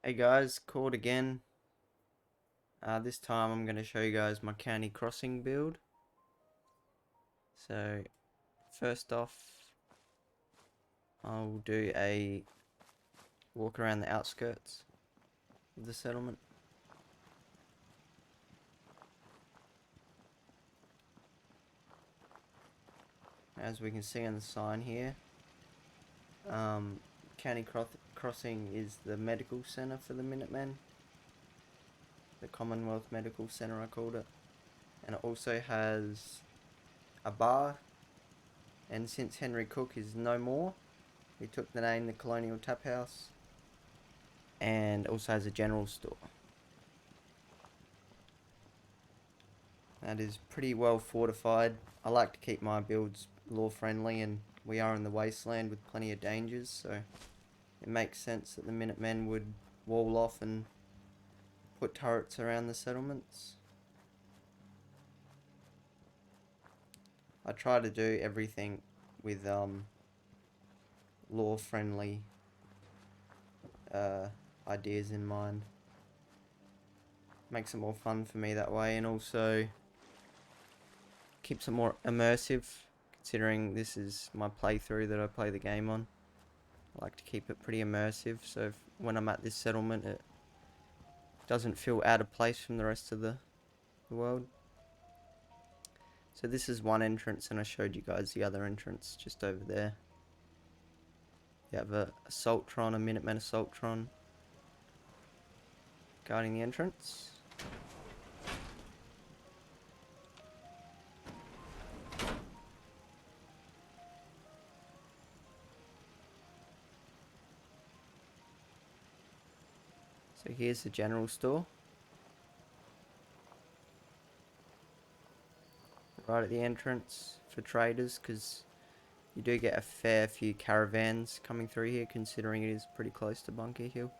Hey guys, called again. This time I'm going to show you guys my county crossing build. So first off, I'll do a walk around the outskirts of the settlement. As we can see on the sign here, um, Crossing is the medical centre for the Minutemen. The Commonwealth Medical Centre I called it. And it also has a bar, and since Henry Cook is no more, he took the name the Colonial Tap House, and also has a general store. That is pretty well fortified. I like to keep my builds law friendly, and we are in the wasteland with plenty of dangers, so it makes sense that the Minutemen would wall off and put turrets around the settlements. I try to do everything with law friendly ideas in mind. Makes it more fun for me that way, and also keeps it more immersive, considering this is my playthrough that I play the game on. I like to keep it pretty immersive, so when I'm at this settlement it doesn't feel out of place from the rest of the world. So this is one entrance, and I showed you guys the other entrance just over there. You have a Assaultron, a Minutemen Assaultron guarding the entrance. So here's the general store. Right at the entrance for traders, because you do get a fair few caravans coming through here, considering it is pretty close to Bunker Hill.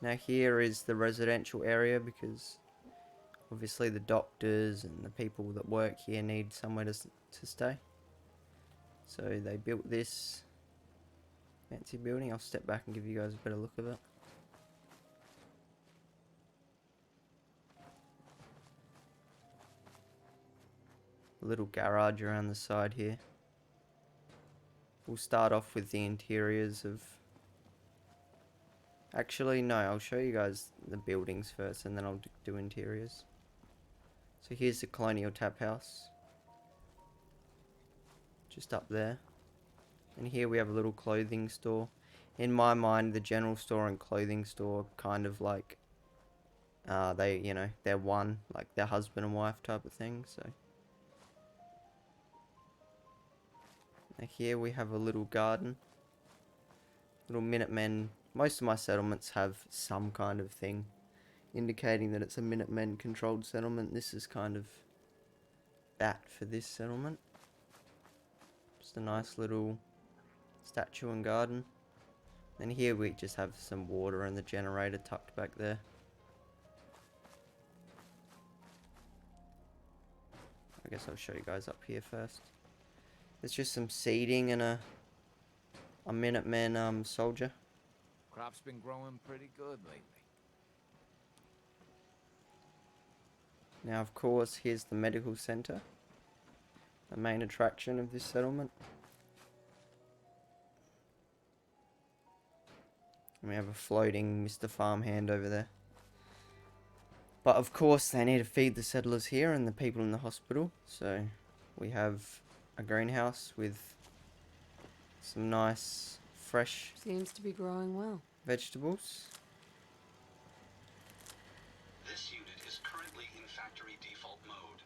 Now here is the residential area, because obviously the doctors and the people that work here need somewhere to stay. So they built this fancy building. I'll step back and give you guys a better look of it. A little garage around the side here. We'll start off with the interiors of... Actually, no, I'll show you guys the buildings first, and then I'll do interiors. So here's the Colonial Tap House. Just up there. And here we have a little clothing store. In my mind, the general store and clothing store kind of like... they're one, like they're husband and wife type of thing, so... Now here we have a little garden. Little Minutemen. Most of my settlements have some kind of thing indicating that it's a Minutemen controlled settlement. This is kind of that for this settlement. Just a nice little statue and garden. And here we just have some water and the generator tucked back there. I guess I'll show you guys up here first. There's just some seeding and a Minutemen soldier. Crop's been growing pretty good lately. Now, of course, here's the medical center, the main attraction of this settlement. And we have a floating Mr. Farmhand over there. But of course, they need to feed the settlers here and the people in the hospital. So we have a greenhouse with some nice, fresh Seems to be growing well. vegetables. This unit is currently in factory default mode.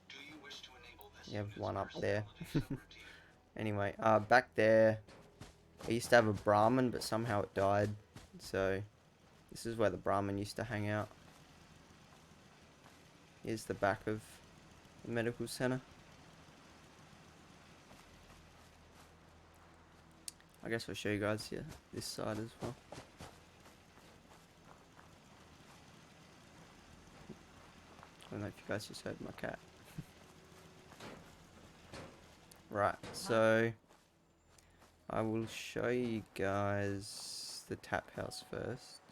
Do you wish to enable this? You have unit's one up personal there. subroutine? Anyway, back there, I used to have a Brahmin, but somehow it died. So this is where the Brahmin used to hang out. Here's the back of the medical center. I guess I'll show you guys here this side as well. I don't know if you guys just heard my cat. Right, so I will show you guys the tap house first.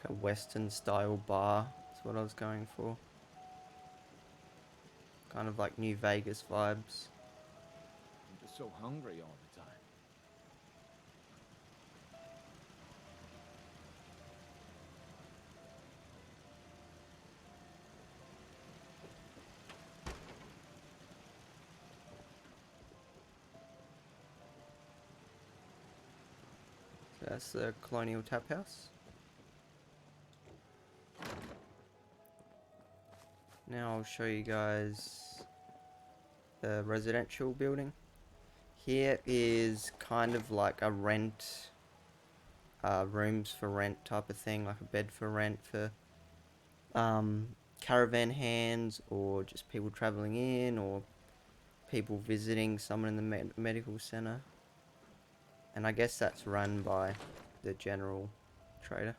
like a Western style bar. That's what I was going for. Kind of like New Vegas vibes. I'm just so hungry all the time. So that's the Colonial Tap House. Now I'll show you guys the residential building. Here is kind of like a rent, rooms for rent type of thing, like a bed for rent for caravan hands or just people traveling in or people visiting someone in the medical center. And I guess that's run by the general trader.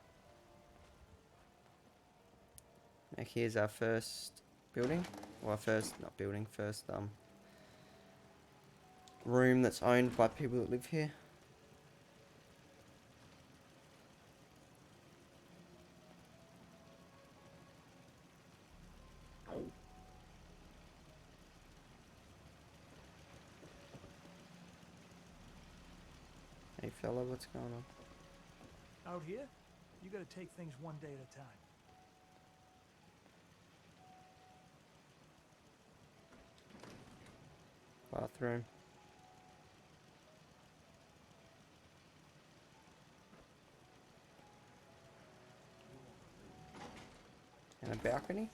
Now here's our first building, or our first, not building, first room that's owned by people that live here. Hey fella, what's going on? Out here, you gotta take things one day at a time. Bathroom. And a balcony.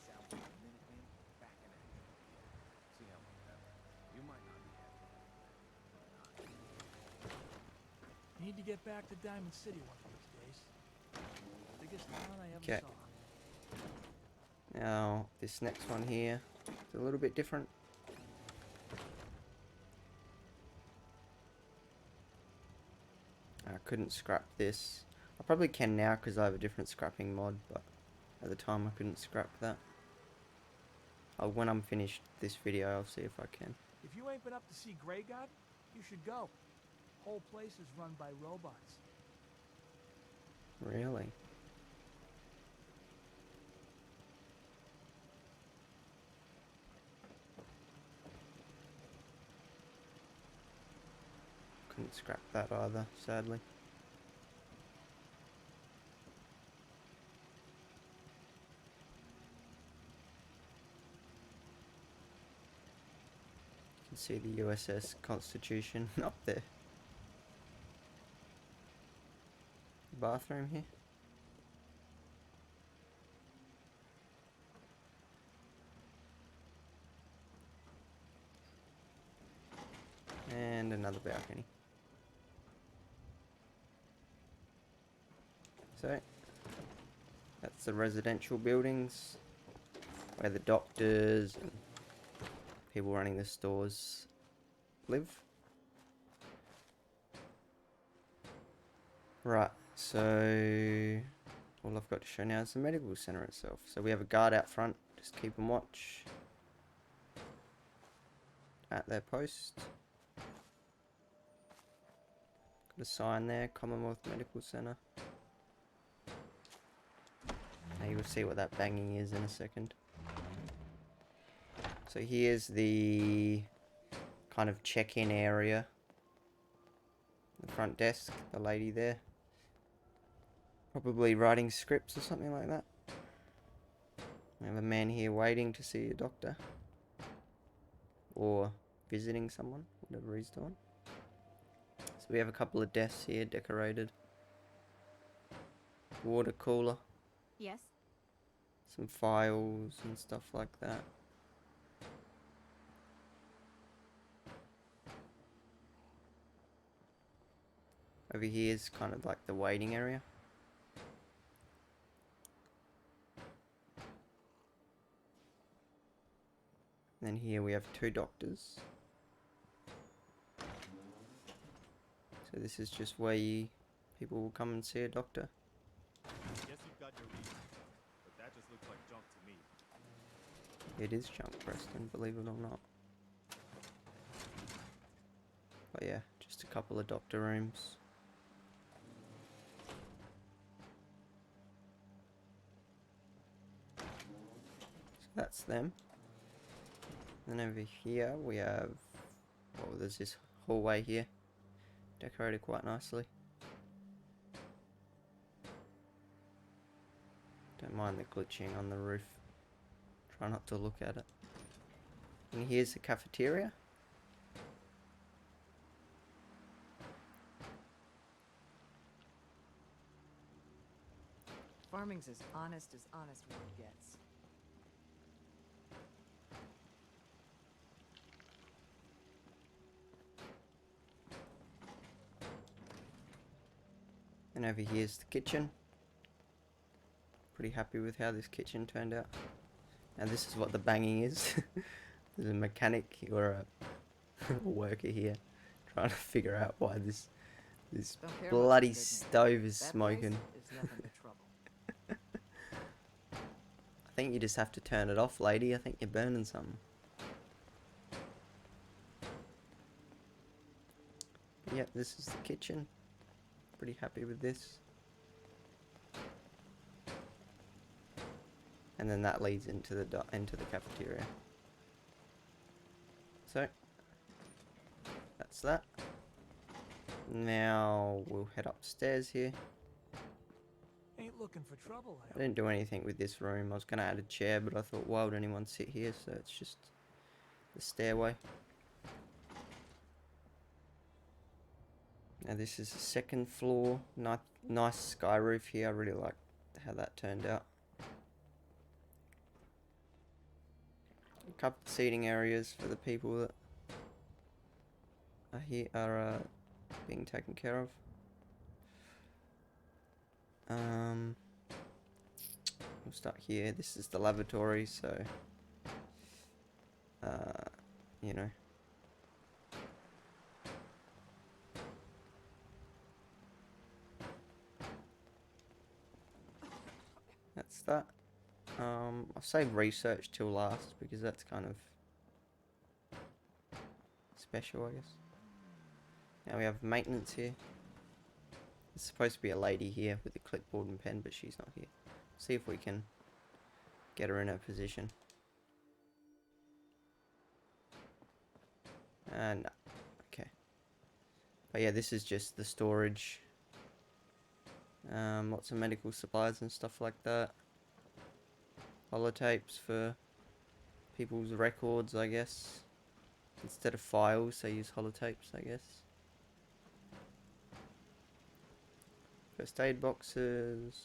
Need to get back to Diamond City one of these days. Biggest town I ever 'Kay. saw. Now this next one here is a little bit different. I couldn't scrap this. I probably can now because I have a different scrapping mod, but at the time I couldn't scrap that. When I'm finished this video, I'll see if I can. If you ain't been up to see Grey God, you should go. Whole place is run by robots. Really? Couldn't scrap that either, sadly. You can see the USS Constitution up there. Bathroom here. And another balcony. So, that's the residential buildings where the doctors and people running the stores live. Right, so all I've got to show now is the medical center itself. So we have a guard out front, just keep and watch at their post. Got a sign there, Commonwealth Medical Center. Now you'll see what that banging is in a second. So here's the kind of check-in area. The front desk, the lady there. Probably writing scripts or something like that. We have a man here waiting to see a doctor. Or visiting someone, whatever he's doing. So we have a couple of desks here decorated. Water cooler. Yes. Some files and stuff like that. Over here is kind of like the waiting area. And then here we have two doctors. So this is just where people will come and see a doctor. Guess you've got your reason, but that just looks like junk to me. It is junk, Preston, believe it or not. But yeah, just a couple of doctor rooms. That's them. Then over here we have, well, there's this hallway here, decorated quite nicely. Don't mind the glitching on the roof. Try not to look at it. And here's the cafeteria. Farming's as honest one gets. And over here's the kitchen. Pretty happy with how this kitchen turned out. And this is what the banging is. There's a mechanic or a worker here trying to figure out why this Don't care about bloody the equipment. stove is That smoking. place is nothing but trouble. I think you just have to turn it off, lady. I think you're burning something. Yep, this is the kitchen. Pretty happy with this. And then that leads into the cafeteria. So that's that. Now we'll head upstairs here. Ain't looking for trouble, I I hope. didn't do anything with this room. I was gonna add a chair, but I thought, why would anyone sit here? So it's just the stairway. Now this is the second floor. Nice sky roof here. I really like how that turned out. A couple of seating areas for the people that are here are being taken care of. We'll start here. This is the lavatory, so you know. That's that. I'll save research till last because that's kind of special, I guess. Now we have maintenance here. There's supposed to be a lady here with a clipboard and pen, but she's not here. See if we can get her in her position. No. Okay. But yeah, this is just the storage. Lots of medical supplies and stuff like that. Holotapes for people's records, I guess. Instead of files, they use holotapes, I guess. First aid boxes.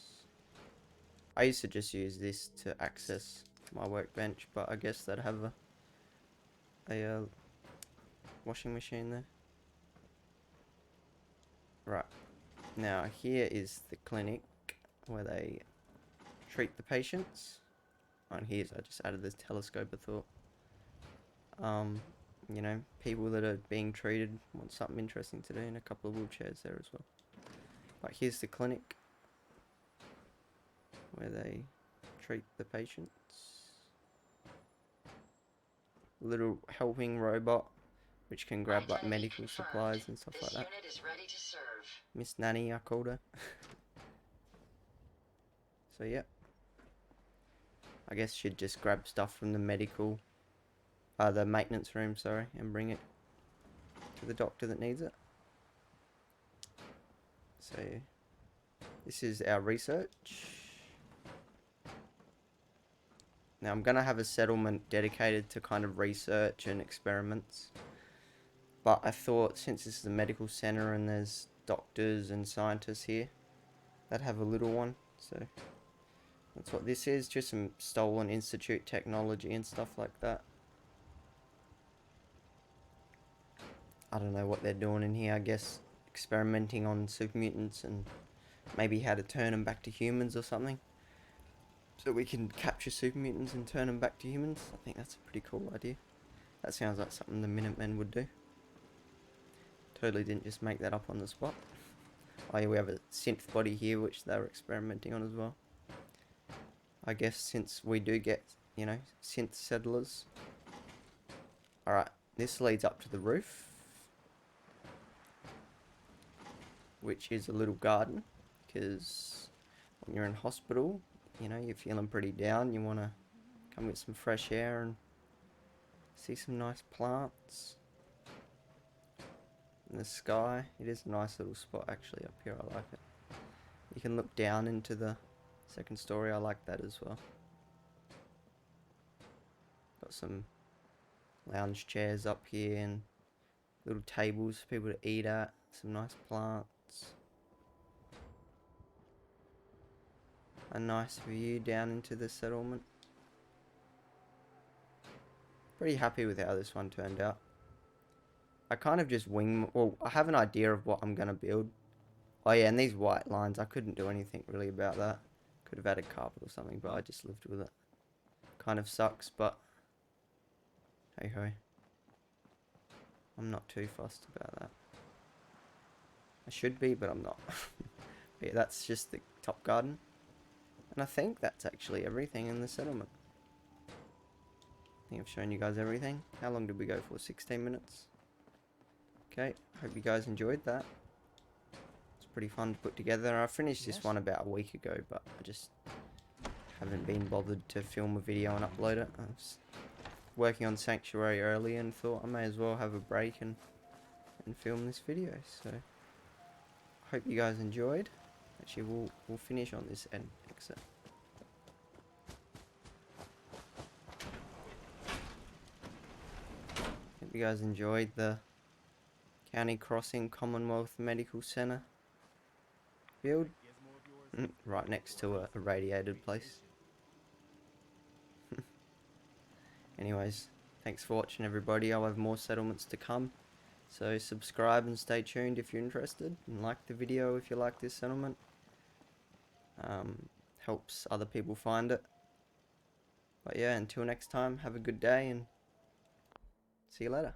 I used to just use this to access my workbench, but I guess they'd have a washing machine there. Right. Now here is the clinic where they treat the patients. On here, I just added this telescope, I thought. You know, people that are being treated want something interesting to do, and a couple of wheelchairs there as well. But here's the clinic where they treat the patients. Little helping robot which can grab like medical supplies and stuff like that. This unit is ready to serve. Miss Nanny, I called her. So yeah, I guess she'd just grab stuff from the the maintenance room, sorry, and bring it to the doctor that needs it. So this is our research. Now I'm gonna have a settlement dedicated to kind of research and experiments. But I thought since this is a medical center and there's doctors and scientists here, they'd have a little one. So that's what this is, just some stolen institute technology and stuff like that. I don't know what they're doing in here, I guess experimenting on super mutants and maybe how to turn them back to humans or something. So we can capture super mutants and turn them back to humans. I think that's a pretty cool idea. That sounds like something the Minutemen would do. Totally didn't just make that up on the spot. Oh yeah, we have a synth body here which they were experimenting on as well. I guess since we do get, you know, synth settlers. Alright, this leads up to the roof, which is a little garden, because when you're in hospital, you know, you're feeling pretty down, you want to come get some fresh air and see some nice plants. And the sky, it is a nice little spot actually up here, I like it. You can look down into the second story, I like that as well. Got some lounge chairs up here and little tables for people to eat at, some nice plants. A nice view down into the settlement. Pretty happy with how this one turned out. I kind of just well, I have an idea of what I'm going to build. Oh yeah, and these white lines, I couldn't do anything really about that. Could have added carpet or something, but I just lived with it. Kind of sucks, but hey ho. I'm not too fussed about that. I should be, but I'm not. But yeah, that's just the top garden. And I think that's actually everything in the settlement. I think I've shown you guys everything. How long did we go for? 16 minutes? Okay, hope you guys enjoyed that. It's pretty fun to put together. I finished this one about a week ago, but I just haven't been bothered to film a video and upload it. I was working on Sanctuary early and thought I may as well have a break and film this video. So, hope you guys enjoyed. Actually, we'll finish on this end exit. Hope you guys enjoyed the County Crossing Commonwealth Medical Centre build. Right next to a radiated place. Anyways, thanks for watching everybody. I'll have more settlements to come. So subscribe and stay tuned if you're interested. And like the video if you like this settlement. Helps other people find it. But yeah, until next time, have a good day and see you later.